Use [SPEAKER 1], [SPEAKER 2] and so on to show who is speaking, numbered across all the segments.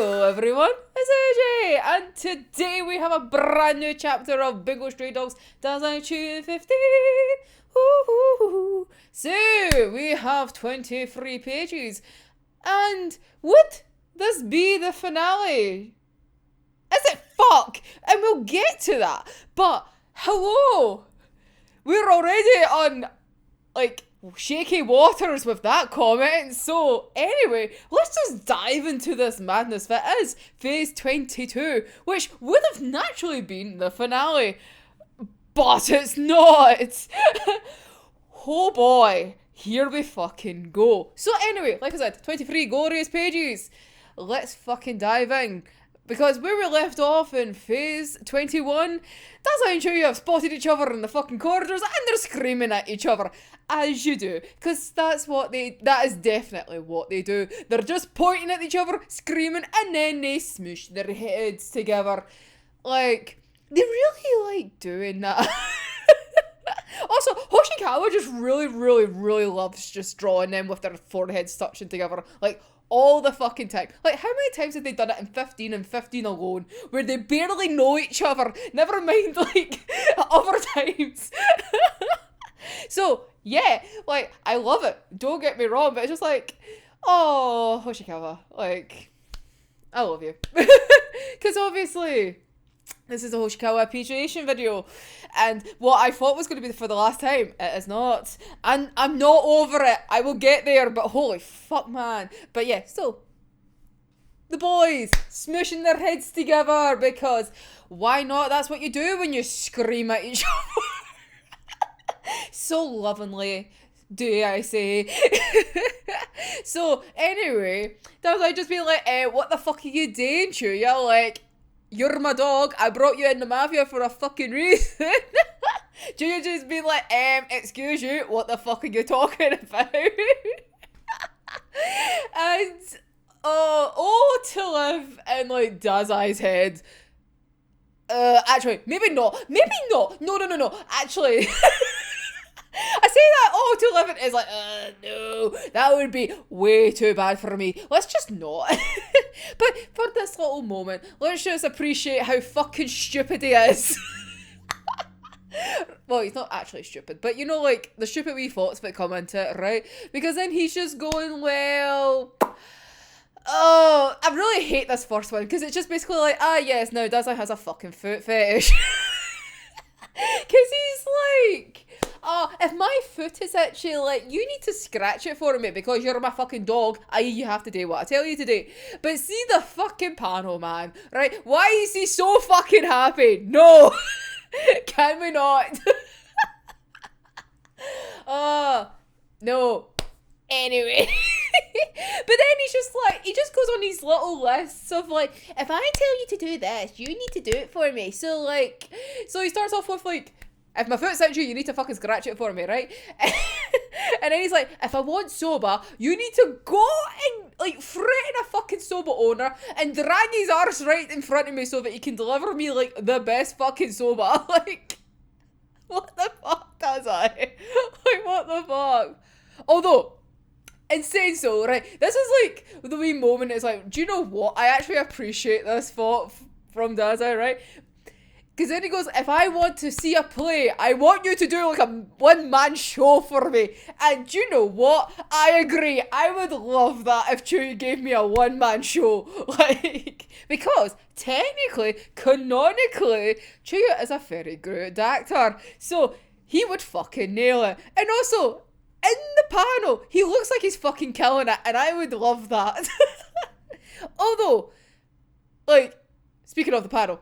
[SPEAKER 1] Hello everyone, it's AJ, and today we have a brand new chapter of Bungo Stray Dogs Dazai Ch22. So, we have 23 pages, and would this be the finale? Is it? Fuck! And we'll get to that, but hello! We're already on, like, shaky waters with that comment. So anyway, let's just dive into this madness that is phase 22, which would have naturally been the finale, but it's not. Oh boy, here we fucking go. So anyway, like I said, 23 glorious pages. Let's fucking dive in. Because where we left off in phase 21, Dazai and Chuuya have spotted each other in the fucking corridors and they're screaming at each other. As you do. Because that is definitely what they do. They're just pointing at each other, screaming, and then they smoosh their heads together. Like, they really like doing that. Also, Hoshikawa just really loves just drawing them with their foreheads touching together. Like, all the fucking time. Like, how many times have they done it in 15 and 15 alone, where they barely know each other? Never mind, like, other times. So, yeah, like, I love it. Don't get me wrong, but it's just like, oh, Hoshikawa, like, I love you. Because obviously, this is a Hoshikawa appreciation video, and what I thought was going to be for the last time, it is not. And I'm not over it. I will get there, but holy fuck, man. But yeah, so, the boys smooshing their heads together, because why not? That's what you do when you scream at each other. So lovingly, do I say. So, anyway, that was like just being like, what the fuck are you doing, Chuuya? Like, you're my dog, I brought you in the mafia for a fucking reason. Chuuya just being like, excuse you, what the fuck are you talking about? And, to live in, like, Dazai's head. Actually, maybe not. No. Actually, I say that, to live in is like, no, that would be way too bad for me. Let's just not. But for this little moment, let's just appreciate how fucking stupid he is. Well, he's not actually stupid, but you know, like, the stupid wee thoughts that come into it, right? Because then he's just going, well... Oh, I really hate this first one, because it's just basically like, yes, now Dazai has a fucking foot fetish. Because he's like, if my foot is itchy, like, you need to scratch it for me because you're my fucking dog, i.e. you have to do what I tell you to do. But see the fucking panel, man, right? Why is he so fucking happy? No! Can we not? No. Anyway. But then he's just like, he just goes on these little lists of like, if I tell you to do this, you need to do it for me. So like, so he starts off with like, if my foot's itchy, you need to fucking scratch it for me, right? And then he's like, if I want soba, you need to go and like threaten a fucking soba owner and drag his arse right in front of me so that he can deliver me like the best fucking soba. Like, what the fuck does I? Like, what the fuck? Although, in saying so, right, this is like the wee moment, it's like, do you know what? I actually appreciate this thought from Dazai, right? Because then he goes, if I want to see a play, I want you to do like a one-man show for me. And do you know what? I agree. I would love that if Chuuya gave me a one-man show. Like, because technically, canonically, Chuuya is a very good actor. So, he would fucking nail it. And also, in the panel, he looks like he's fucking killing it. And I would love that. Although, like, speaking of the panel,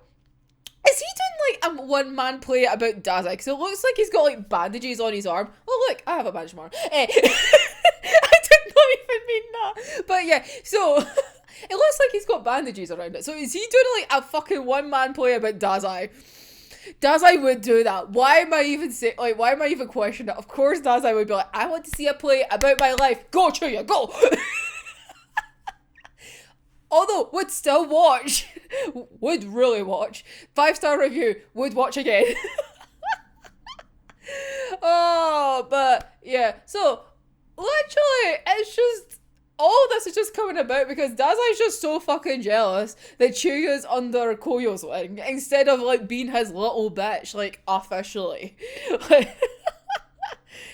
[SPEAKER 1] is he doing like a one-man play about Dazai? Because it looks like he's got like bandages on his arm. Oh look, I have a bandage on my arm. I did not even mean that. But yeah, so it looks like he's got bandages around it. So is he doing like a fucking one-man play about Dazai? Dazai would do that. Why am I even questioning it? Of course Dazai would be like, I want to see a play about my life. Go, Chuuya, go! Although, would still watch. Would really watch. 5-star review. Would watch again. Oh, but yeah. So, literally, it's just all this is just coming about because Dazai's just so fucking jealous that Chuuya's under Koyo's wing instead of like being his little bitch, like officially. Like,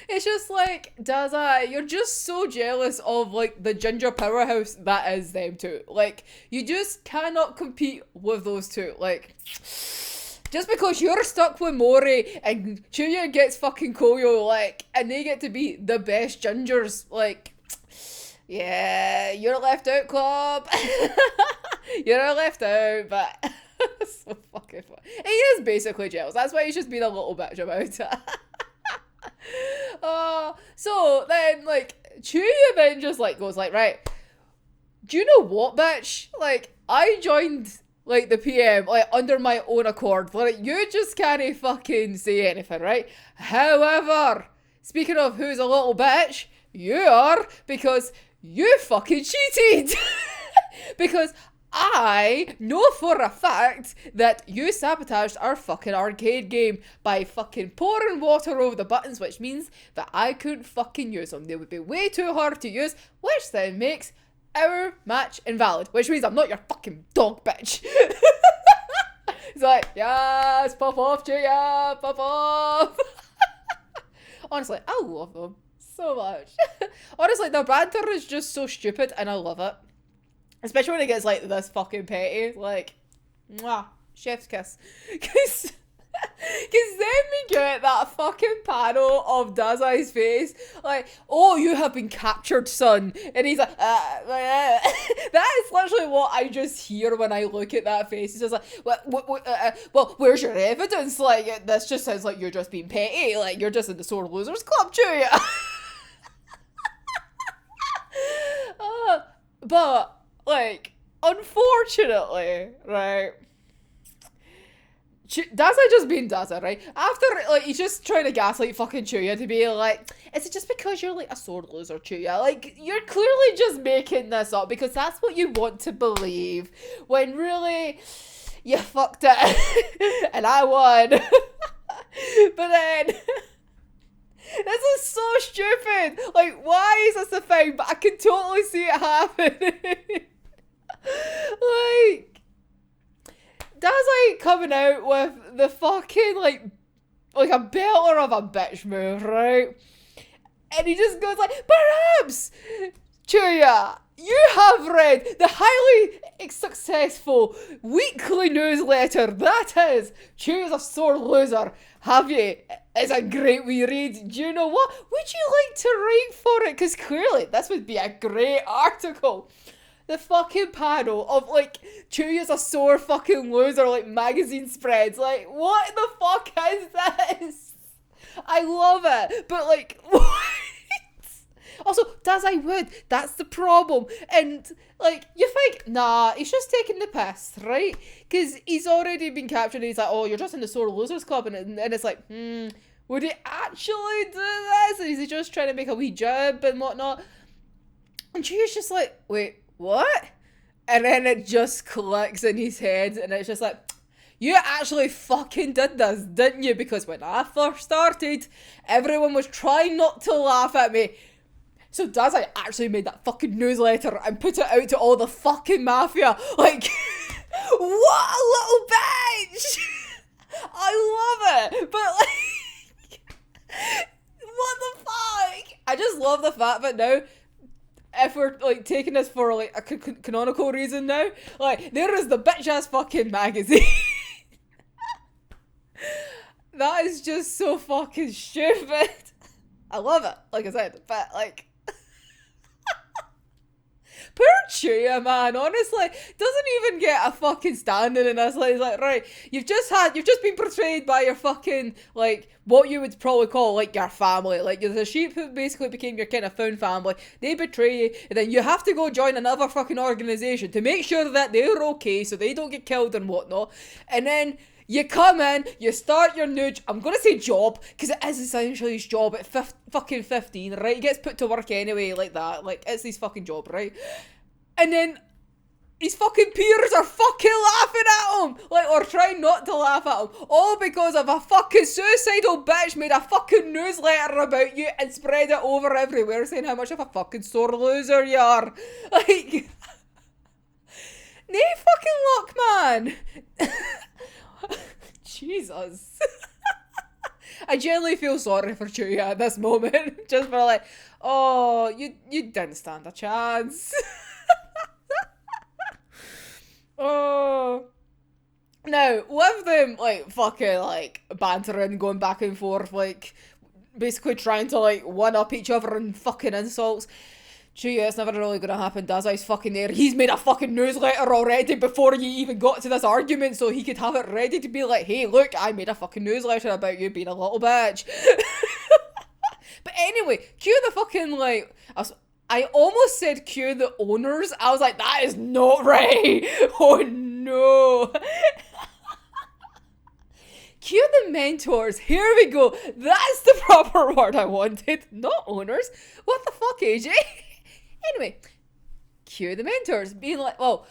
[SPEAKER 1] it's just like, Dazai, you're just so jealous of like the ginger powerhouse that is them two. Like, you just cannot compete with those two. Like, just because you're stuck with Mori and Chuuya gets fucking Koyo, like, and they get to be the best gingers, like, yeah, you're left out, club. You're left out, but so fucking fun. He is basically jealous. That's why he's just being a little bitch about it. So then, like, Chuuya then just, like, goes, like, right, do you know what, bitch? Like, I joined, like, the PM, like, under my own accord. Like, you just can't fucking say anything, right? However, speaking of who's a little bitch, you are, because you fucking cheated. Because I know for a fact that you sabotaged our fucking arcade game by fucking pouring water over the buttons, which means that I couldn't fucking use them. They would be way too hard to use, which then makes our match invalid, which means I'm not your fucking dog, bitch. He's like, yes, pop off, Chuuya, pop off. Honestly, I love them so much. Honestly, their banter is just so stupid and I love it. Especially when it gets like this fucking petty. Like, mwah, chef's kiss. Cause then we get that fucking panel of Dazai's face. Like, oh, you have been captured, son. And he's like, that is literally what I just hear when I look at that face. He's just like, well, where's your evidence? Like, this just sounds like you're just being petty. Like, you're just in the sore losers club, Chuuya. But, like, unfortunately, right, Dazai just being Dazai, right? After, like, he's just trying to gaslight fucking Chuuya to be like, is it just because you're, like, a sore loser, Chuuya? Like, you're clearly just making this up because that's what you want to believe, when really, you fucked it, and I won. But then... this is so stupid. Like, why is this a thing? But I can totally see it happening. Like, Dazai coming out with the fucking, like a belter of a bitch move, right? And he just goes like, perhaps, Chuuya, you have read the highly successful weekly newsletter that is Chuuya's a sore loser. Have you? It's a great wee read. Do you know what? Would you like to write for it? Because clearly this would be a great article. The fucking panel of like Chuuya's a sore fucking loser, like magazine spreads. Like, what the fuck is this? I love it. But like, what? Also, Dazai would. That's the problem. And, like, you think, nah, he's just taking the piss, right? Because he's already been captured and he's like, oh, you're just in the sore losers club. And it's like, would he actually do this? And is he just trying to make a wee job and whatnot? And Chuuya's just like, wait, what? And then it just clicks in his head and it's just like, you actually fucking did this, didn't you? Because when I first started, everyone was trying not to laugh at me. So Dazai actually made that fucking newsletter and put it out to all the fucking mafia. Like, what a little bitch! I love it! But like, what the fuck? I just love the fact that now, if we're like taking this for like a canonical reason now, like, there is the bitch ass fucking magazine. That is just so fucking stupid. I love it, like I said, but like, poor Chuuya, man, honestly, doesn't even get a fucking standing in this. Like, he's like, right, you've just been portrayed by your fucking, like, what you would probably call, like, your family. Like, you're the sheep who basically became your kind of found family. They betray you, and then you have to go join another fucking organisation to make sure that they're okay, so they don't get killed and whatnot. And then you come in, you start your new, I'm going to say job, because it is essentially his job at fucking 15, right? He gets put to work anyway, like that. Like, it's his fucking job, right? And then his fucking peers are fucking laughing at him, like, or trying not to laugh at him, all because of a fucking suicidal bitch made a fucking newsletter about you and spread it over everywhere saying how much of a fucking sore loser you are. Like, nay fucking luck, man. Jesus. I genuinely feel sorry for Chuuya at this moment. Just for like, oh, you didn't stand a chance. Oh. Now, with them, like, fucking, like, bantering, going back and forth, like, basically trying to, like, one-up each other and fucking insults, Chuuya, it's never really gonna happen. Dazai's fucking there. He's made a fucking newsletter already before you even got to this argument, so he could have it ready to be like, hey, look, I made a fucking newsletter about you being a little bitch. But anyway, cue the fucking, like, I almost said cue the owners. I was like, that is not right. Oh no. Cue the mentors. Here we go. That's the proper word I wanted. Not owners. What the fuck, AJ? Anyway, cue the mentors. Being like, well,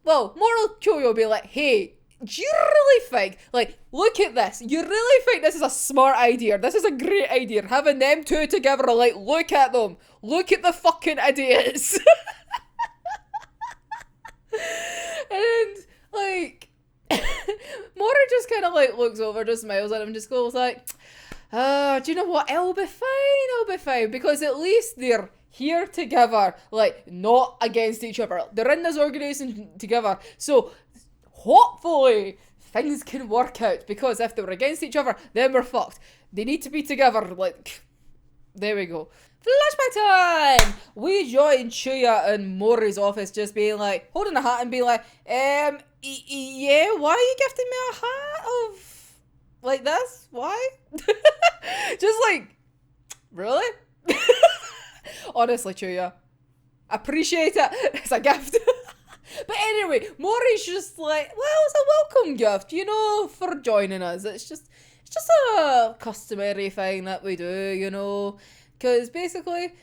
[SPEAKER 1] moral Chuuya will be like, hey, do you really think, like, look at this. You really think this is a smart idea? This is a great idea. Having them two together, like, look at them. Look at the fucking idiots. And, like, Mori just kind of, like, looks over, just smiles at him, just goes like, do you know what? It'll be fine. Because at least they're here together, like, not against each other. They're in this organisation together. So, hopefully, things can work out. Because if they were against each other, then we're fucked. They need to be together. Like, there we go. Flashback time! We join Chuuya in Mori's office just being like, holding a hat and being like, yeah, why are you gifting me a hat of, like this? Why? Just like, really? Honestly, Chuuya, appreciate it. It's a gift. But anyway, Mori's just like, well, it's a welcome gift, you know, for joining us. It's just a customary thing that we do, you know. Because basically,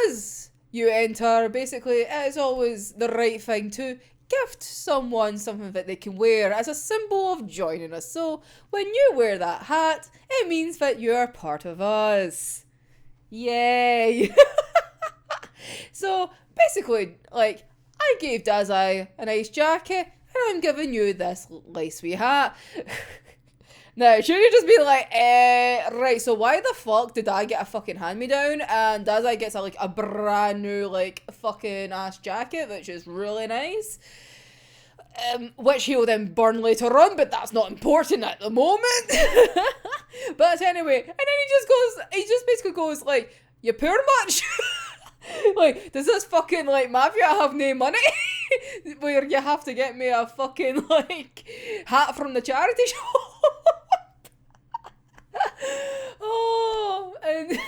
[SPEAKER 1] as you enter, basically, it is always the right thing to gift someone something that they can wear as a symbol of joining us. So, when you wear that hat, it means that you're part of us. Yay! So, basically, like, I gave Dazai a nice jacket, and I'm giving you this nice wee hat. Now, should you just be like, right, so why the fuck did I get a fucking hand-me-down and Dazai gets a brand new, like, fucking ass jacket, which is really nice. Which he'll then burn later on, but that's not important at the moment. But anyway, and then he just basically goes, like, you poor much? Like, does this fucking, like, mafia have no money? Where you have to get me a fucking, like, hat from the charity shop? Oh, and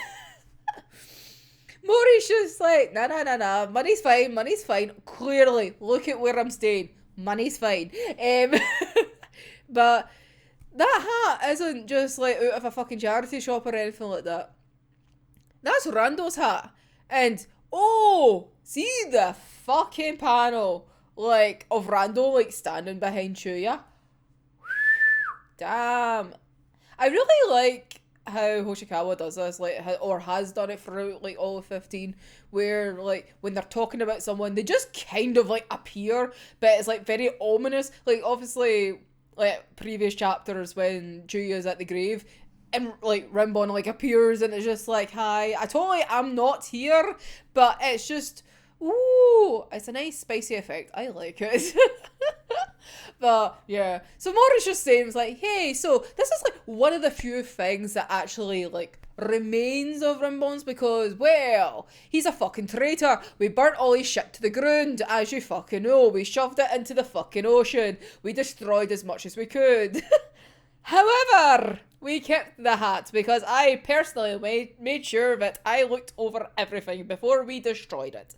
[SPEAKER 1] Mori's just like, nah, money's fine. Clearly, look at where I'm staying. Money's fine. But that hat isn't just like out of a fucking charity shop or anything like that. That's Rando's hat. And, oh, see the fucking panel, like, of Rando, like, standing behind Chuuya. Damn. I really like how Hoshikawa does this, like, or has done it throughout, like, all of 15, where, like, when they're talking about someone, they just kind of, like, appear, but it's, like, very ominous. Like, obviously, like, previous chapters when Chuuya's at the grave, and, like, Rimbon, like, appears, and it's just like, hi, I'm not here, but it's just, ooh, it's a nice spicy effect. I like it. But, yeah. So Mori's just saying, like, hey, so this is, like, one of the few things that actually, like, remains of Rimbon's because, well, he's a fucking traitor. We burnt all his shit to the ground, as you fucking know. We shoved it into the fucking ocean. We destroyed as much as we could. However, we kept the hat because I personally made sure that I looked over everything before we destroyed it.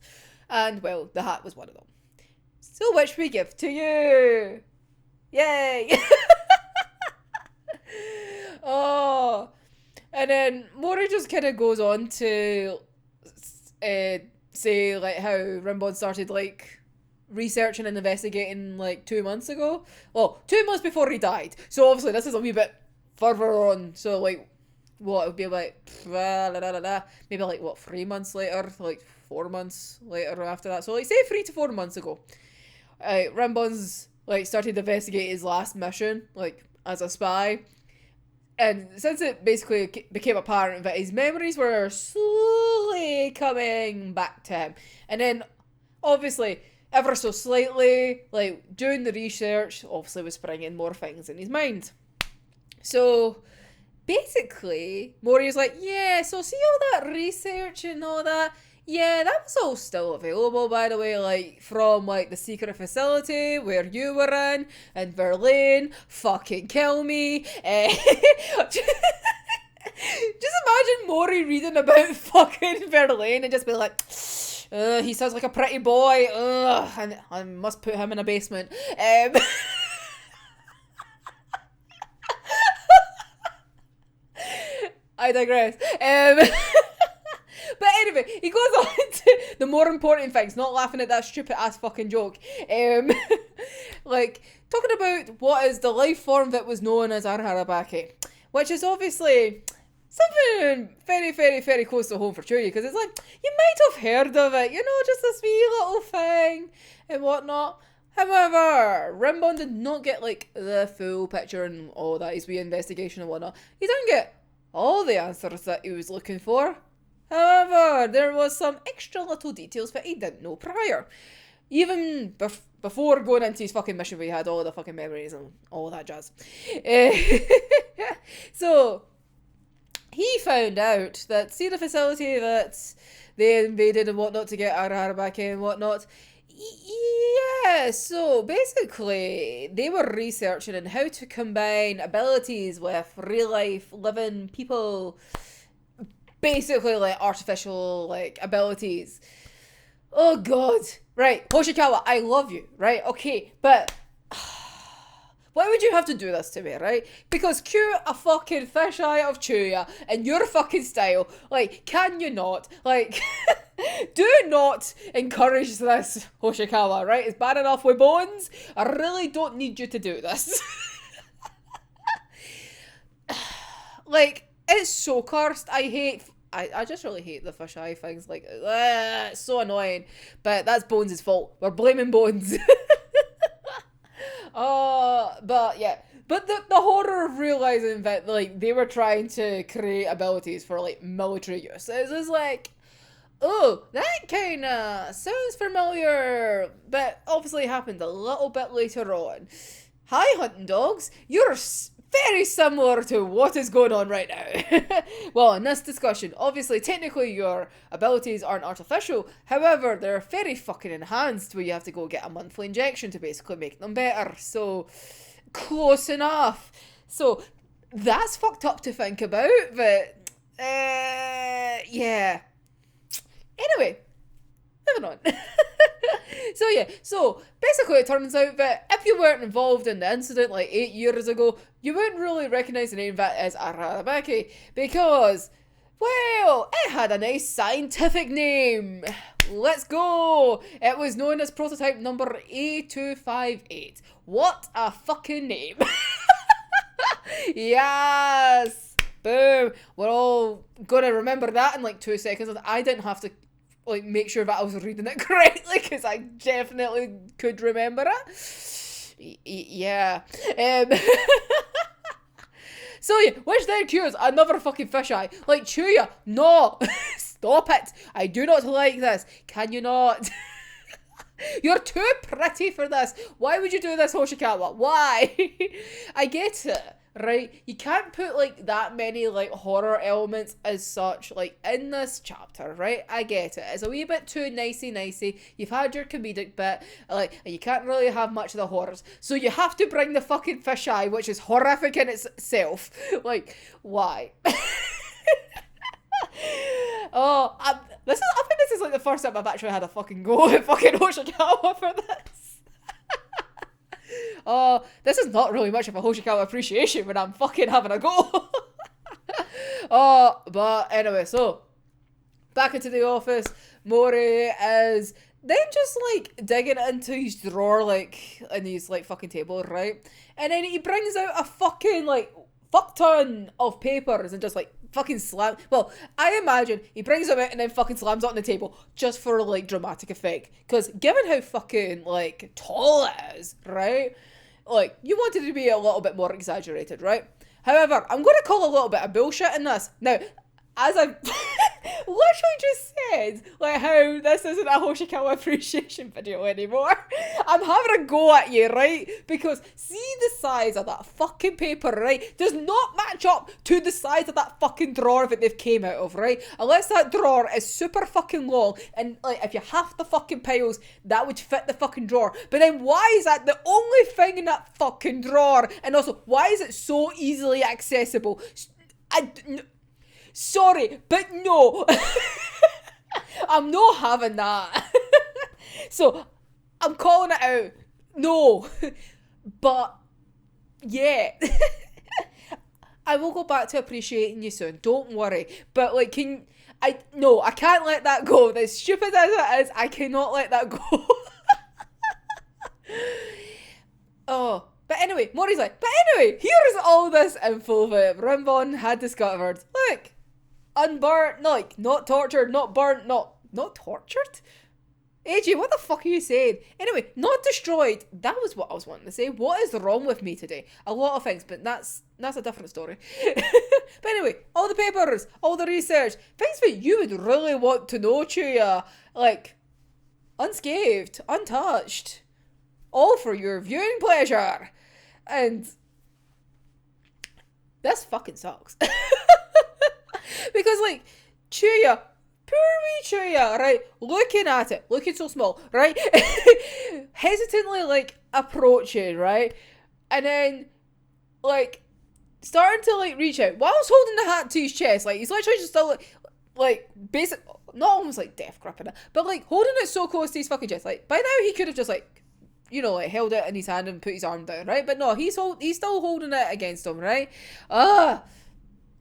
[SPEAKER 1] And, well, the hat was one of them. So which we give to you. Yay! Oh. And then Mori just kind of goes on to say, like, how Rimbon started, like, researching and investigating like 2 months ago. Well, 2 months before he died. So obviously this is a wee bit further on. So like, what, it would be like, maybe like, what, 3 months later? Like 4 months later after that. So like, say 3 to 4 months ago. Rimbon's like started to investigate his last mission, like as a spy. And since it basically became apparent that his memories were slowly coming back to him. And then, obviously, ever so slightly, like, doing the research, obviously was bringing more things in his mind. So, basically, Mori's like, yeah, so see all that research and all that? Yeah, that was all still available, by the way, like, from, like, the secret facility where you were in Berlin. Fucking kill me. Just imagine Mori reading about fucking Berlin and just be like, he sounds like a pretty boy. And I must put him in a basement. I digress. But anyway, he goes on to the more important things, not laughing at that stupid ass fucking joke. Like, talking about what is the life form that was known as Arharabaki, which is obviously something very, very, very close to home for Chuuya, because it's like, you might have heard of it, you know, just this wee little thing and whatnot. However, Rimbon did not get, like, the full picture and all that, his wee investigation and whatnot. He didn't get all the answers that he was looking for. However, there was some extra little details that he didn't know prior. Even before going into his fucking mission where he had all the fucking memories and all that jazz. So, he found out that, see the facility that they invaded and whatnot to get Ararabaki and whatnot? Yeah, so basically, they were researching on how to combine abilities with real life living people. Basically, like, artificial, like, abilities. Oh, God. Right, Hoshikawa, I love you, right? Okay, but why would you have to do this to me, right? Because cue a fucking fisheye of Chuuya in your fucking style. Like, can you not? Like, do not encourage this, Hoshikawa, right? It's bad enough with bones. I really don't need you to do this. Like, it's so cursed. I just really hate the fisheye things. Like, it's so annoying. But that's Bones' fault. We're blaming Bones. But yeah. But the horror of realizing that, like, they were trying to create abilities for, like, military use. It's like, oh, that kind of sounds familiar. But obviously happened a little bit later on. Hi, hunting dogs. You're very similar to what is going on right now. Well, in this discussion, obviously, technically your abilities aren't artificial. However, they're very fucking enhanced where you have to go get a monthly injection to basically make them better. So, close enough. So, that's fucked up to think about, but, yeah. Anyway, moving on. So yeah, so basically it turns out that if you weren't involved in the incident like 8 years ago, you wouldn't really recognise the name that is Ararabaki because, well, it had a nice scientific name. Let's go! It was known as prototype number A258. What a fucking name! Yes! Boom! We're all gonna remember that in like 2 seconds. I didn't have to like make sure that I was reading it correctly because I definitely could remember it. Yeah. So yeah, which then cures another fucking fisheye. Like, Chuuya, no! Stop it! I do not like this. Can you not? You're too pretty for this. Why would you do this, Hoshikawa? Why? I get it, right? You can't put, like, that many, like, horror elements as such, like, in this chapter, right? I get it. It's a wee bit too nicey-nicey. You've had your comedic bit, like, and you can't really have much of the horrors. So you have to bring the fucking fisheye, which is horrific in itself. Like, why? I think this is like the first time I've actually had a fucking go at fucking Hoshikawa for this. This is not really much of a Hoshikawa appreciation when I'm fucking having a go. But anyway, so back into the office. Mori is then just like digging into his drawer, like in his like fucking table, right? And then he brings out a fucking like fuck ton of papers and just like fucking slam. Well, I imagine he brings them out and then fucking slams it on the table just for like dramatic effect. Because given how fucking like tall it is, right? Like you wanted it to be a little bit more exaggerated, right? However, I'm going to call a little bit of bullshit in this. Now, as I've literally just said, like how this isn't a Hoshikawa appreciation video anymore, I'm having a go at you, right? Because see the size of that fucking paper, right? Does not match up to the size of that fucking drawer that they've came out of, right? Unless that drawer is super fucking long, and like if you half the fucking piles, that would fit the fucking drawer. But then why is that the only thing in that fucking drawer? And also, why is it so easily accessible? Sorry, but no. I'm not having that. So, I'm calling it out. No. But, yeah. I will go back to appreciating you soon. Don't worry. But, like, I can't let that go. As stupid as it is, I cannot let that go. Oh. But anyway, Mori's like, but anyway, here's all this info that Rimbon had discovered. Look. Unburnt, like, not tortured, not burnt, not tortured? AJ, what the fuck are you saying? Anyway, not destroyed. That was what I was wanting to say. What is wrong with me today? A lot of things, but that's a different story. But anyway, all the papers, all the research, things that you would really want to know, Chuuya. Like, unscathed, untouched. All for your viewing pleasure. And this fucking sucks. Because, like, Chuuya, poor wee Chuuya, right, looking at it, looking so small, right, hesitantly, like, approaching, right, and then, like, starting to, like, reach out, whilst holding the hat to his chest, like, he's literally just still, like basic, not almost, like, death gripping it, but, like, holding it so close to his fucking chest, like, by now he could have just, like, you know, like, held it in his hand and put his arm down, right, but no, he's still holding it against him, right,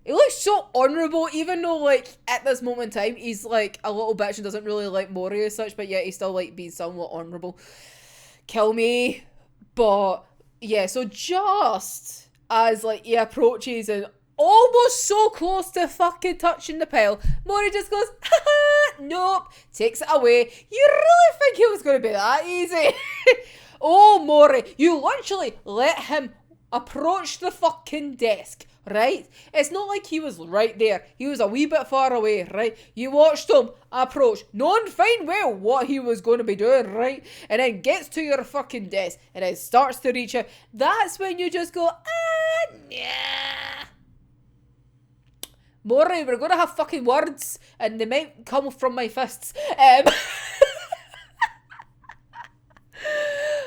[SPEAKER 1] he looks so honourable, even though, like, at this moment in time, he's, like, a little bitch and doesn't really like Mori as such, but yet he's still, like, being somewhat honourable. Kill me. But, yeah, so just as, like, he approaches and almost so close to fucking touching the pile, Mori just goes, haha, nope, takes it away. You really think it was going to be that easy? Oh, Mori, you literally let him approach the fucking desk. Right? It's not like he was right there. He was a wee bit far away, right? You watched him approach, knowing fine well what he was going to be doing, right? And then gets to your fucking desk and then starts to reach out. That's when you just go, nah. Mori, we're going to have fucking words and they might come from my fists.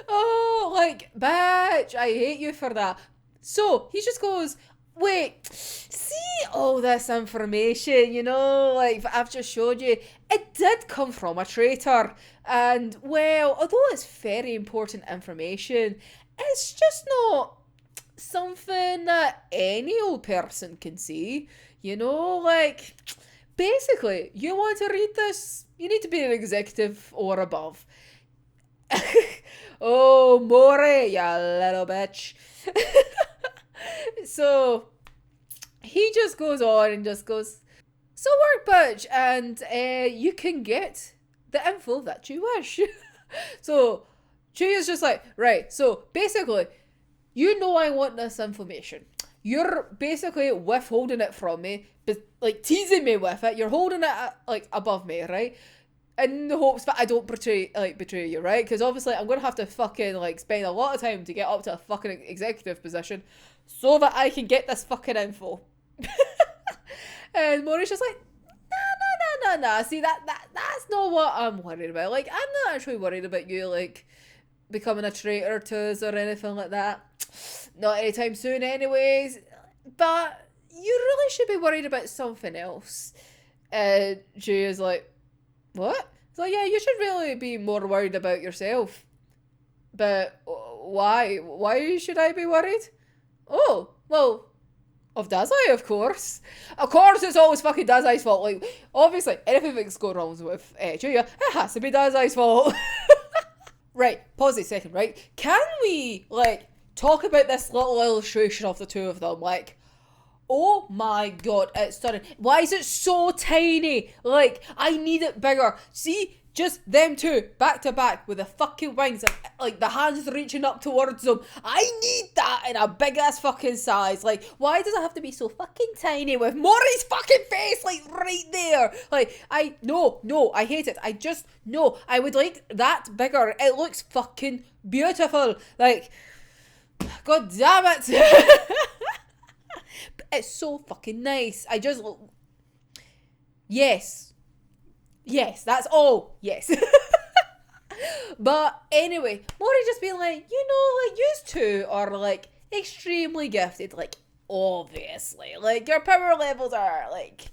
[SPEAKER 1] Oh, like, bitch, I hate you for that. So, he just goes, wait, see all this information, you know, like I've just showed you, it did come from a traitor, and well, although it's very important information, it's just not something that any old person can see, you know, like, basically, you want to read this, you need to be an executive or above. Oh, Mori, you little bitch. So, he just goes on and just goes, so work, bitch, and you can get the info that you wish. So, Chuuya's just like, right, so basically, you know I want this information. You're basically withholding it from me, but like teasing me with it. You're holding it like above me, right? In the hopes that I don't betray you, right? Because obviously I'm going to have to fucking like spend a lot of time to get up to a fucking executive position so that I can get this fucking info. And Mori's just like, nah. See, that's not what I'm worried about. Like, I'm not actually worried about you, like, becoming a traitor to us or anything like that. Not anytime soon anyways. But you really should be worried about something else. And Chuuya's like, what? So yeah, you should really be more worried about yourself. But why? Why should I be worried? Oh, well, Of Dazai, of course. Of course it's always fucking Dazai's fault. Like, obviously, anything that's going wrong with Chuuya, it has to be Dazai's fault. Right, pause a second, right? Can we, like, talk about this little illustration of the two of them? Like, oh my god, it's stunning. Why is it so tiny? Like, I need it bigger. See? Just them two, back to back, with the fucking wings, and, like, the hands reaching up towards them. I need that in a big ass fucking size. Like, why does it have to be so fucking tiny with Mori's fucking face, like, right there? Like, no, I hate it. No, I would like that bigger. It looks fucking beautiful. Like, god damn it. It's so fucking nice. Yes, that's all. Yes. But anyway, Mori just being like, like, yous two are, like, extremely gifted. Like, obviously. Like, your power levels are, like,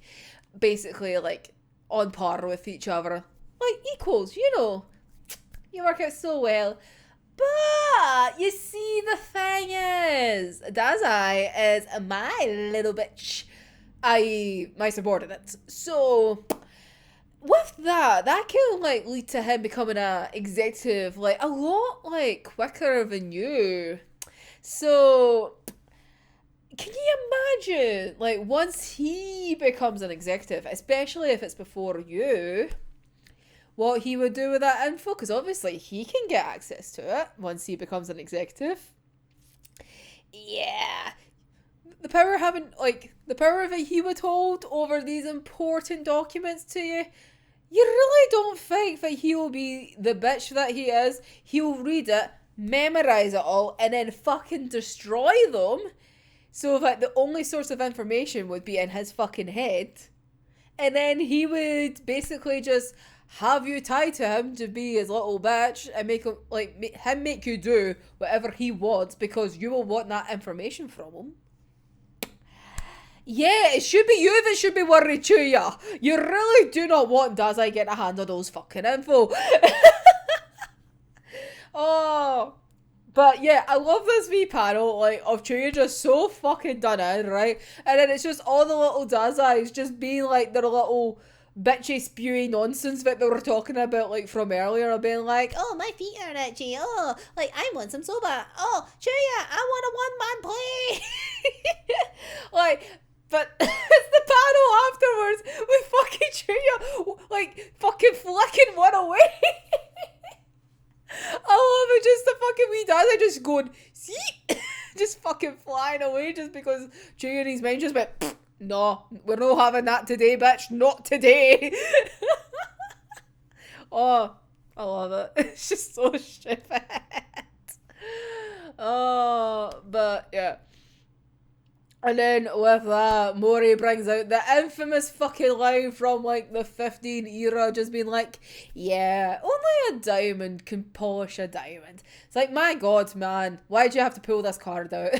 [SPEAKER 1] basically, like, on par with each other. Like, equals, You work out so well. But, you see, the thing is, Dazai is my little bitch. My subordinate. So, with that can, like, lead to him becoming a executive, like, a lot, like, quicker than you. So, can you imagine, like, once he becomes an executive, especially if it's before you, what he would do with that info? Because obviously he can get access to it once he becomes an executive. Yeah. The power that he would hold over these important documents to you, you really don't think that he will be the bitch that he is. He'll read it, memorize it all, and then fucking destroy them, so that the only source of information would be in his fucking head. And then he would basically just have you tied to him to be his little bitch and make you do whatever he wants, because you will want that information from him. Yeah, it should be you that should be worried, Chuuya. You really do not want Dazai getting a hand on those fucking info. Oh, but yeah, I love this wee panel, like, of Chuuya just so fucking done in, right? And then it's just all the little Dazais just being like their little bitchy spewy nonsense that they were talking about, like, from earlier, of being like, oh, my feet are itchy, oh, like, I want some soba, oh, Chuuya, I want a one-man play. Like, but it's the panel afterwards with fucking Chuuya, like, fucking flicking one away. I love it, just the fucking wee Dazai just going, see, just fucking flying away, just because Chuuya and his mind just went, no, we're not having that today, bitch, not today. Oh, I love it. It's just so stupid. Oh, but yeah. And then with that, Mori brings out the infamous fucking line from, like, the 15 era, just being like, yeah, only a diamond can polish a diamond. It's like, my god, man, why'd you have to pull this card out?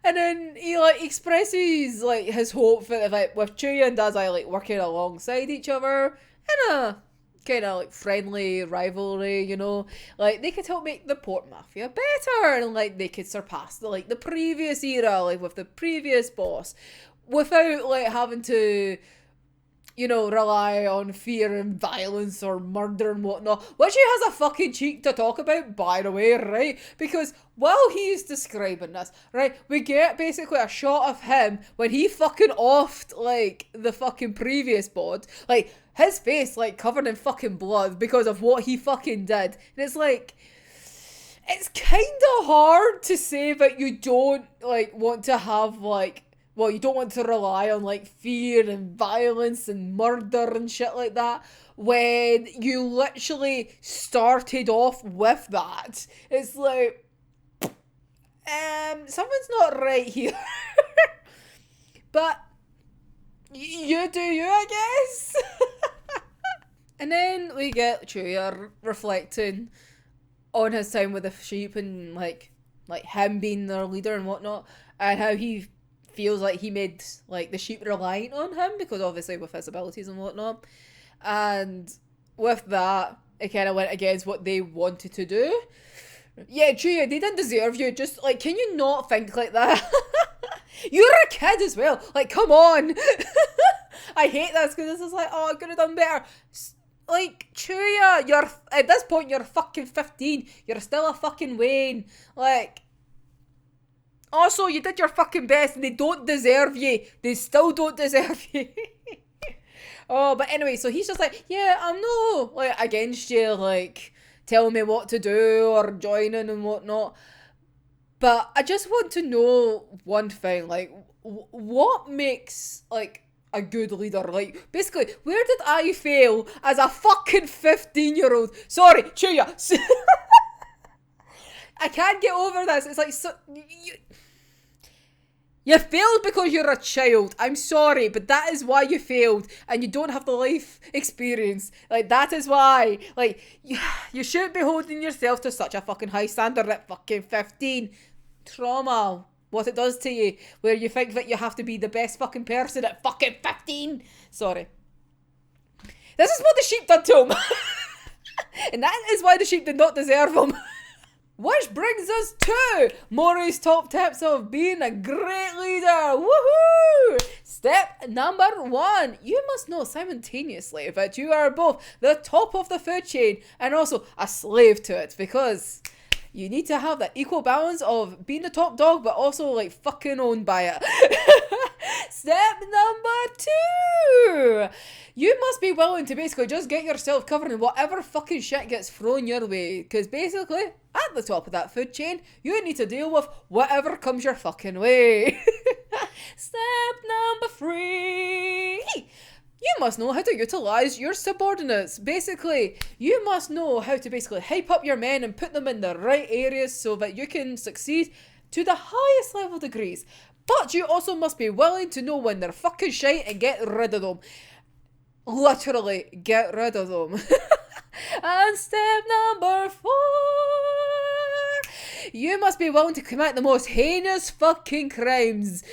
[SPEAKER 1] And then he, like, expresses, like, his hope that, like, with Chuuya and Dazai, like, working alongside each other in a kind of, like, friendly rivalry, like, they could help make the Port Mafia better, and, like, they could surpass the previous era, like, with the previous boss, without, like, having to, rely on fear and violence or murder and whatnot, which he has a fucking cheek to talk about, by the way, right? Because while he's describing this, right, we get basically a shot of him when he fucking offed, like, the fucking previous bod, like, his face, like, covered in fucking blood because of what he fucking did. And it's like, it's kind of hard to say that you don't, like, want to have, like, well, you don't want to rely on, like, fear and violence and murder and shit like that when you literally started off with that. It's like, something's not right here. But you do you, I guess. And then we get Chuuya reflecting on his time with the sheep and, like him being their leader and whatnot, and how he feels like he made, like, the sheep reliant on him, because obviously with his abilities and whatnot. And with that, it kind of went against what they wanted to do. Yeah, Chuuya, they didn't deserve you. Just, like, can you not think like that? You're a kid as well. Like, come on. I hate this because this is like, oh, I could have done better. Like, Chuuya, you're, at this point, you're fucking 15. You're still a fucking Wayne. Like, also, you did your fucking best and they don't deserve you. They still don't deserve you. Oh, but anyway, so he's just like, yeah, I'm no, like, against you, like, telling me what to do or joining and whatnot. But I just want to know one thing, like, what makes, like, a good leader? Like, basically, where did I fail as a fucking 15-year-old? Sorry, Chuuya. I can't get over this. It's like, so, you failed because you're a child. I'm sorry, but that is why you failed. And you don't have the life experience. Like, that is why. Like, you shouldn't be holding yourself to such a fucking high standard at fucking 15. Trauma. What it does to you. Where you think that you have to be the best fucking person at fucking 15. Sorry. This is what the sheep did to him. And that is why the sheep did not deserve him. Which brings us to Mori's top tips of being a great leader. Woohoo! Step number 1. You must know simultaneously that you are both the top of the food chain and also a slave to it, because you need to have that equal balance of being the top dog but also like fucking owned by it. Step number 2. You must be willing to basically just get yourself covered in whatever fucking shit gets thrown your way. Because basically, at the top of that food chain, you need to deal with whatever comes your fucking way. Step number 3. You must know how to utilize your subordinates. Basically, you must know how to basically hype up your men and put them in the right areas so that you can succeed to the highest level degrees. But you also must be willing to know when they're fucking shite and get rid of them. Literally, get rid of them. And step number 4. You must be willing to commit the most heinous fucking crimes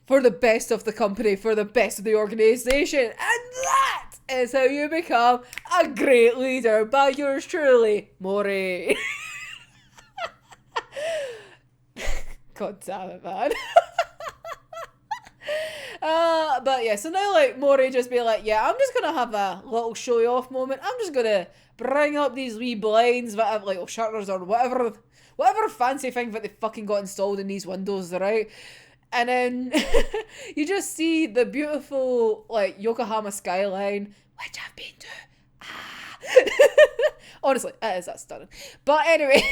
[SPEAKER 1] for the best of the company, for the best of the organisation. And that is how you become a great leader by yours truly, Mori. God damn it, man. But yeah, so now like Mori just be like, yeah, I'm just gonna have a little showy off moment. I'm just gonna bring up these wee blinds that have like shutters or whatever fancy thing that they fucking got installed in these windows, right? And then you just see the beautiful like Yokohama skyline, which I've been to. Honestly, it is that stunning. But anyway,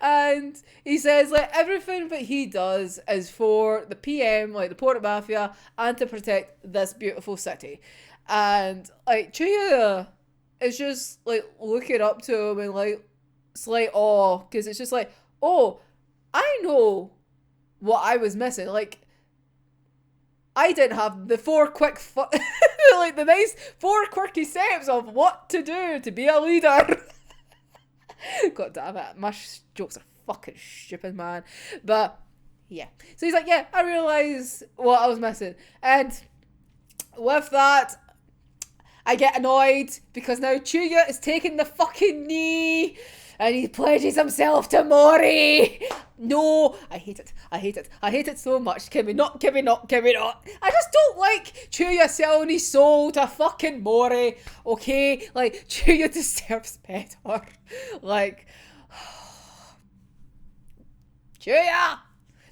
[SPEAKER 1] and he says like everything that he does is for the PM, like the Port Mafia, and to protect this beautiful city. And like Chuuya is just like looking up to him and like slight awe, because it's just like, oh, I know what I was missing. Like, I didn't have the 4 quick like the nice 4 quirky steps of what to do to be a leader. God damn it, my jokes are fucking stupid, man. But yeah, so he's like, yeah, I realise what I was missing. And with that, I get annoyed because now Chuuya is taking the fucking knee and he pledges himself to Mori. No, I hate it. I hate it. I hate it so much. Can we not? Can we not? Can we not? I just don't like Chuuya selling his soul to fucking Mori. Okay? Like, Chuuya deserves better. Like, Chuuya!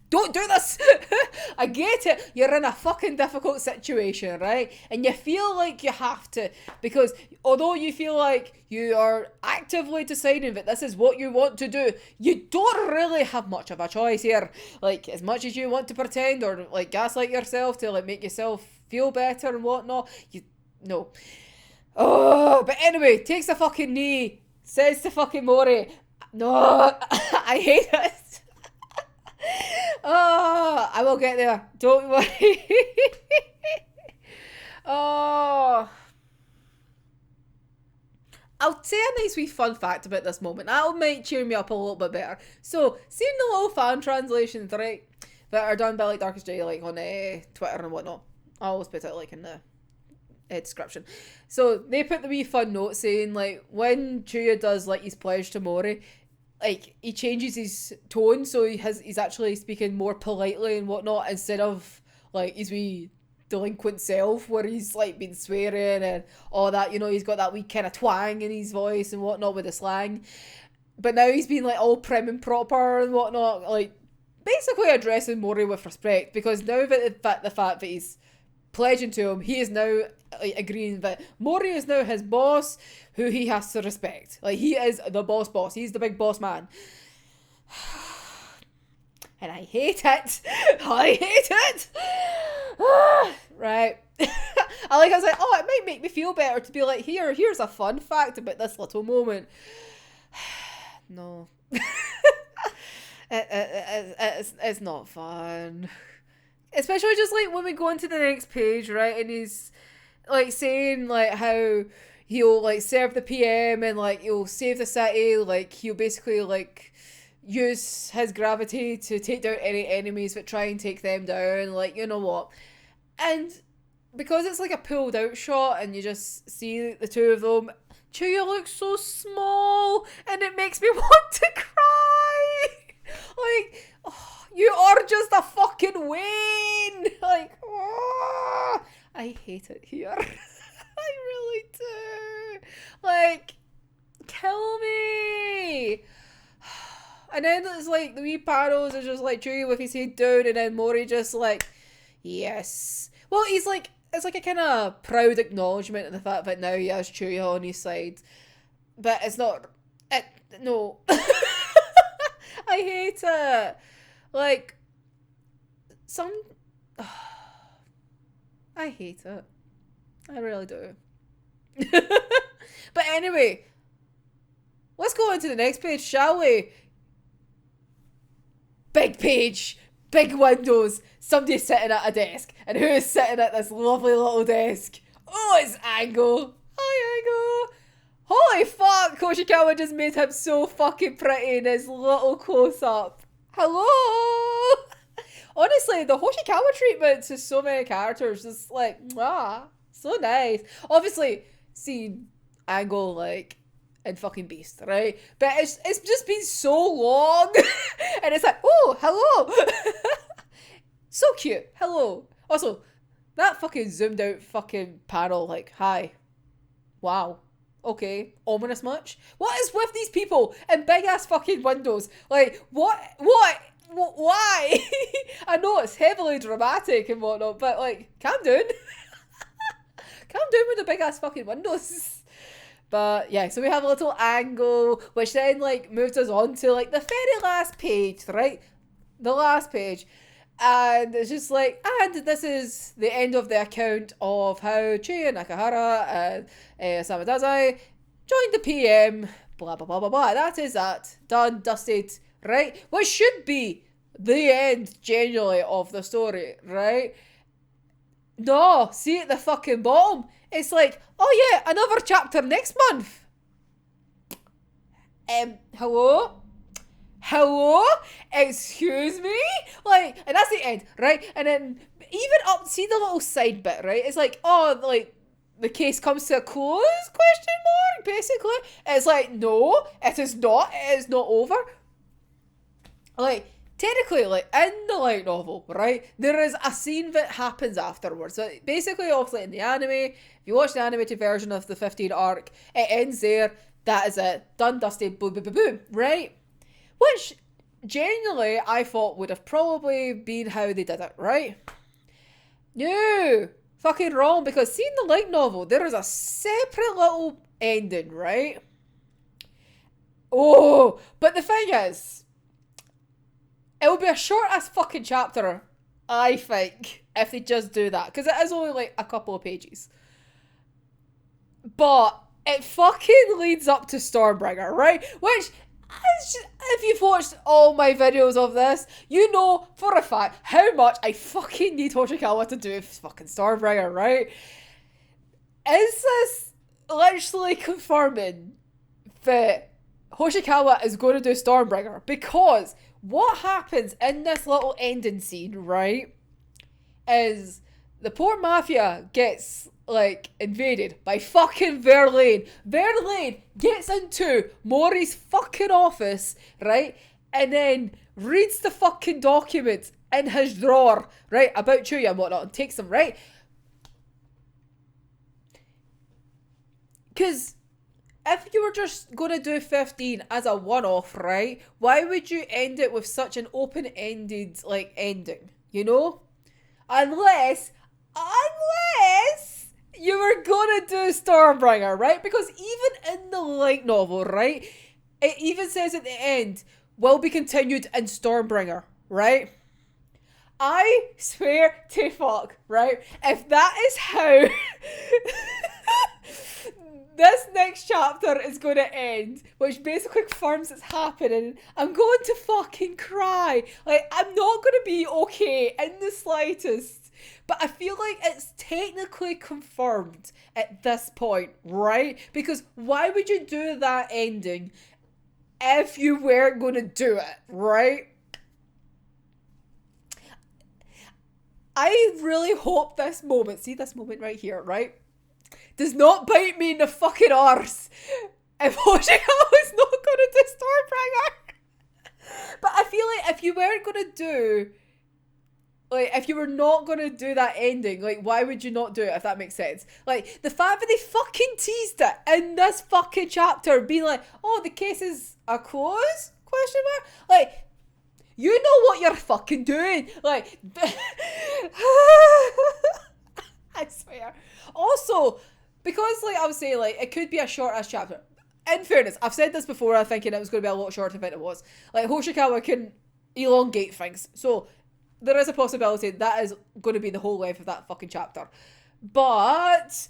[SPEAKER 1] Don't do this! I get it. You're in a fucking difficult situation, right? And you feel like you have to, because although you feel like you are actively deciding that this is what you want to do, you don't really have much of a choice here. Like, as much as you want to pretend or like gaslight yourself to like make yourself feel better and whatnot, no. Oh, but anyway, takes the fucking knee, says to fucking Mori, no, I hate it. Oh, I will get there. Don't worry. Oh. I'll say a nice wee fun fact about this moment. That'll might cheer me up a little bit better. So, seeing the little fan translations, right, that are done by like Darkest J, like on Twitter and whatnot. I'll always put it like in the description. So they put the wee fun note saying like when Chuuya does like his pledge to Mori, like, he changes his tone, so he's actually speaking more politely and whatnot, instead of, like, his wee delinquent self, where he's, like, been swearing and all that, you know, he's got that wee kind of twang in his voice and whatnot with the slang. But now he's been, like, all prim and proper and whatnot, like, basically addressing Mori with respect, because now that the fact that he's pledging to him, he is now, like, agreeing that Mori is now his boss, who he has to respect. Like, he is the boss. He's the big boss man. And I hate it. I hate it. Right. I was like, oh, it might make me feel better to be like, here's a fun fact about this little moment. No. It's not fun. Especially just, like, when we go into the next page, right, and he's, like, saying, like, how he'll, like, serve the PM and, like, he'll save the city, like, he'll basically, like, use his gravity to take down any enemies that try and take them down, like, you know what. And because it's, like, a pulled out shot and you just see the two of them, Chuuya looks so small and it makes me want to cry. Like, oh, you are just a fucking Wayne. Like, oh, I hate it here. I really do. Like, kill me. And then it's like the wee panels are just like Chuuya with his head down, and then Mori just like, yes. Well, he's like, it's like a kind of proud acknowledgement of the fact that now he has Chuuya on his side. But it's not, no. I hate it. Like, I hate it. I really do. But anyway, let's go on to the next page, shall we? Big page, big windows, somebody sitting at a desk. And who is sitting at this lovely little desk? Oh, it's Ango. Hi, Ango. Holy fuck, Hoshikawa just made him so fucking pretty in his little close-up. Hello! Honestly, the Hoshikawa treatment to so many characters is like, so nice. Obviously, seeing Ango, like, in fucking Beast, right? But it's just been so long. And it's like, oh, hello. So cute. Hello. Also, that fucking zoomed out fucking panel, like, hi. Wow. Okay, ominous much? What is with these people in big ass fucking windows? Like, why? I know it's heavily dramatic and whatnot, but like, calm down. Calm down with the big ass fucking windows. But yeah, so we have a little angle, which then like moves us on to like the very last page, right? The last page. And it's just like, and this is the end of the account of how Chuuya, Nakahara, and Osamu Dazai joined the PM, blah, blah, blah, blah, blah. That is that. Done, dusted, right? Which should be the end, genuinely, of the story, right? No, see at the fucking bottom, it's like, oh yeah, another chapter next month. Hello? Hello? Excuse me? Like, and that's the end, right? And then even up, see the little side bit, right? It's like, oh, like, the case comes to a close, question mark, basically. It's like, no, it is not over. Like, technically, like, in the light novel, right, there is a scene that happens afterwards. So basically, obviously, in the anime, if you watch the animated version of the 15 arc, it ends there. That is it. Done, dusted, boom, boom, boom, boom, right? Which, genuinely, I thought would have probably been how they did it, right? No! Fucking wrong, because see in the light novel, there is a separate little ending, right? Oh! But the thing is, it will be a short-ass fucking chapter, I think, if they just do that. Because it is only, like, a couple of pages. But it fucking leads up to Stormbringer, right? Which, if you've watched all my videos of this, you know for a fact how much I fucking need Hoshikawa to do fucking Stormbringer, right? Is this literally confirming that Hoshikawa is going to do Stormbringer? Because what happens in this little ending scene, right, is the poor Mafia gets like, invaded by fucking Verlaine. Verlaine gets into Maury's fucking office, right? And then reads the fucking documents in his drawer, right? About Chuuya and whatnot, and takes them, right? Because if you were just going to do 15 as a one-off, right? Why would you end it with such an open-ended, like, ending? You know? Unless you were gonna do Stormbringer, right? Because even in the light novel, right? It even says at the end, will be continued in Stormbringer, right? I swear to fuck, right? If that is how this next chapter is going to end, which basically confirms it's happening, I'm going to fucking cry. Like, I'm not going to be okay in the slightest. But I feel like it's technically confirmed at this point, right? Because why would you do that ending if you weren't going to do it, right? I really hope this moment, see this moment right here, right? Does not bite me in the fucking arse if Hoshikawa is not going to do Stormbringer. But I feel like if you weren't going to do... Like, if you were not going to do that ending, like, why would you not do it, if that makes sense? Like, the fact that they fucking teased it in this fucking chapter, being like, oh, the case is a close? Question mark? Like, you know what you're fucking doing. Like, I swear. Also, because, like, I was saying, like, it could be a short-ass chapter. In fairness, I've said this before, I'm thinking it was going to be a lot shorter than it was. Like, Hoshikawa can elongate things. So... there is a possibility that is going to be the whole length of that fucking chapter. But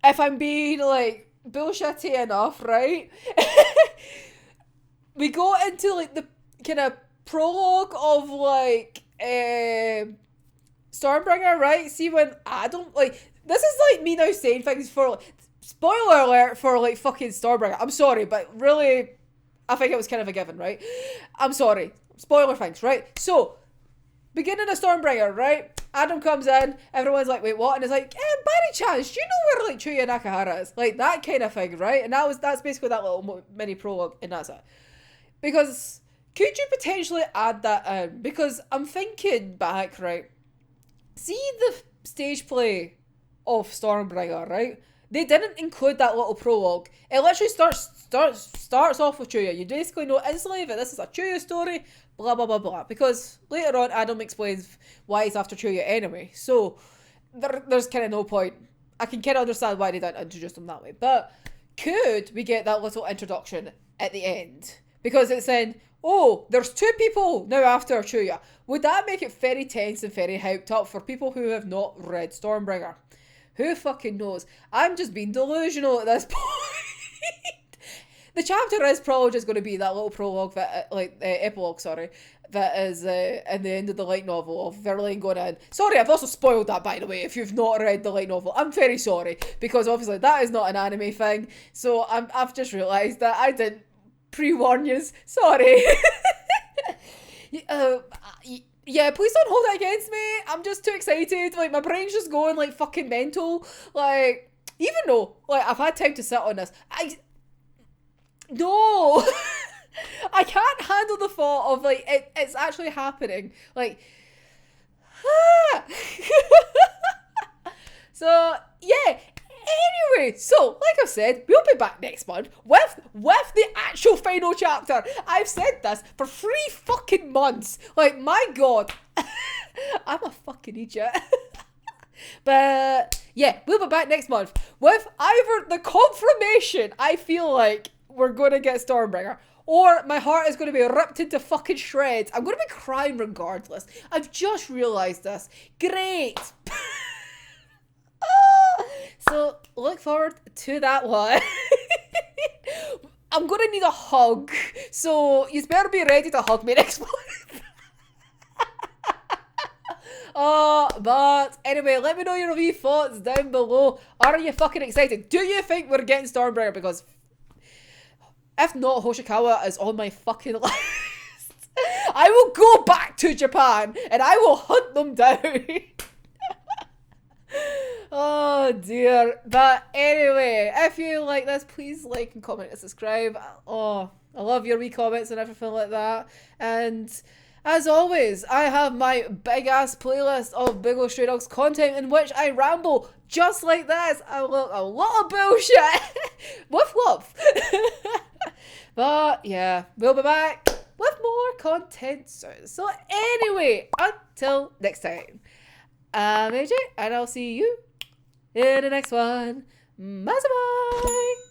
[SPEAKER 1] if I'm being, like, bullshitty enough, right? We go into, like, the kind of prologue of, like, Stormbringer, right? See, when Adam, like, this is, like, me now saying things for, like, spoiler alert for, like, fucking Stormbringer. I'm sorry, but really, I think it was kind of a given, right? I'm sorry. Spoiler things, right? So... beginning of Stormbringer, right? Adam comes in, everyone's like, wait, what? And it's like, by any chance, do you know where, like, Chuuya Nakahara is? Like, that kind of thing, right? And that's basically that little mini prologue, and that's it. Because, could you potentially add that in? Because I'm thinking back, right? See the stage play of Stormbringer, right? They didn't include that little prologue. It literally starts off with Chuuya. You basically know instantly that this is a Chuuya story, blah, blah, blah, blah. Because later on, Adam explains why he's after Chuuya anyway. So, there's kind of no point. I can kind of understand why they didn't introduce him that way. But, could we get that little introduction at the end? Because it's saying, oh, there's two people now after Chuuya. Would that make it very tense and very hyped up for people who have not read Stormbringer? Who fucking knows? I'm just being delusional at this point. The chapter is probably just going to be that little prologue, that epilogue, sorry, that is in the end of the light novel of Verlaine going in. Sorry, I've also spoiled that, by the way, if you've not read the light novel. I'm very sorry, because obviously that is not an anime thing, so I've just realised that I didn't pre-warn yous. Sorry. Yeah, please don't hold it against me. I'm just too excited. Like, my brain's just going, like, fucking mental. Like, even though, like, I've had time to sit on this, no! I can't handle the thought of, like, it's actually happening. Like, So, yeah. Anyway, so, like I said, we'll be back next month with the actual final chapter. I've said this for 3 fucking months. Like, my god. I'm a fucking idiot. But, yeah, we'll be back next month with either the confirmation I feel like we're going to get Stormbringer, or my heart is going to be ripped into fucking shreds. I'm going to be crying regardless. I've just realised this. Great. So, look forward to that one. I'm going to need a hug. So, you better be ready to hug me next month. But anyway, let me know your wee thoughts down below. Are you fucking excited? Do you think we're getting Stormbringer? Because if not, Hoshikawa is on my fucking list. I will go back to Japan and I will hunt them down. Oh dear. But anyway, if you like this, please like and comment and subscribe. Oh, I love your wee comments and everything like that. And as always, I have my big ass playlist of Bungo Stray Dogs content in which I ramble just like this. A lot of bullshit with love. But yeah, we'll be back with more content soon. So anyway, until next time, I'm AJ and I'll see you in the next one. Bye bye.